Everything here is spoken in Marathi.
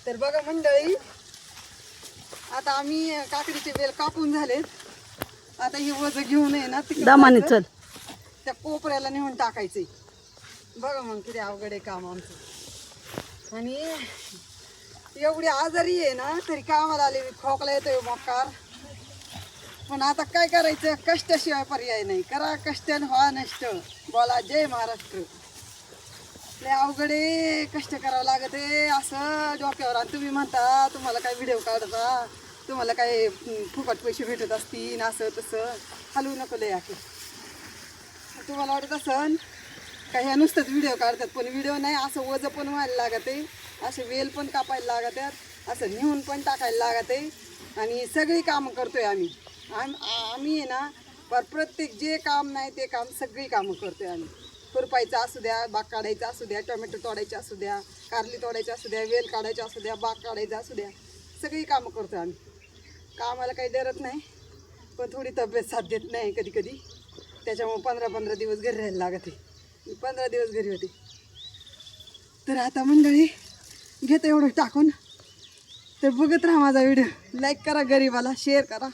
तर बघा मंडळी, आता आम्ही काकडीचे वेल कापून झालेत. आता हे वज घेऊन आहे ना दमाने तिकडे चल. त्या कोपऱ्याला नेऊन टाकायचंय. बघा मग किती अवघड आहे काम आमचं. आणि एवढी आजारी आहे ना तरी कामाला आले, खोकला येतोय मोकार. पण आता काय करायचं, कष्टाशिवाय पर्याय नाही. करा कष्ट आणि व्हा नष्ट. बोला जय महाराष्ट्र. लय अवघड आहे, कष्ट करावं लागत आहे असं डोक्यावर. आणि तुम्ही म्हणता तुम्हाला काय व्हिडिओ काढता, तुम्हाला काय फुकट पैसे भेटत असतील असं तसं. हलवू नको लय आखे. तुम्हाला वाटत असन का ह्या नुसतंच व्हिडिओ काढतात, पण व्हिडिओ नाही, असं वजं पण व्हायला लागत आहे, असे वेल पण कापायला लागत आहेत, असं नेऊन पण टाकायला लागत आहे. आणि सगळी कामं करतोय आम्ही. आम्ही आहे ना प्रत्येक जे काम नाही ते काम सगळी कामं करतोय आम्ही. खुरपायचं असू द्या, बाग काढायचं असू द्या, टोमॅटो तोडायचे असू द्या, कारली तोडायची असू द्या, वेल काढायचे असू द्या, बाग काढायचं असू द्या, सगळी कामं करतो आम्ही. कामाला काही डरत नाही, पण थोडी तब्येत साथ देत नाही कधी कधी. त्याच्यामुळे 15-15 दिवस घरी राहायला लागत आहे. मी 15 दिवस घरी होते. तर आता मंडळी घेतो एवढं टाकून. तर बघत राहा माझा व्हिडिओ. लाईक करा, गरीबाला शेअर करा.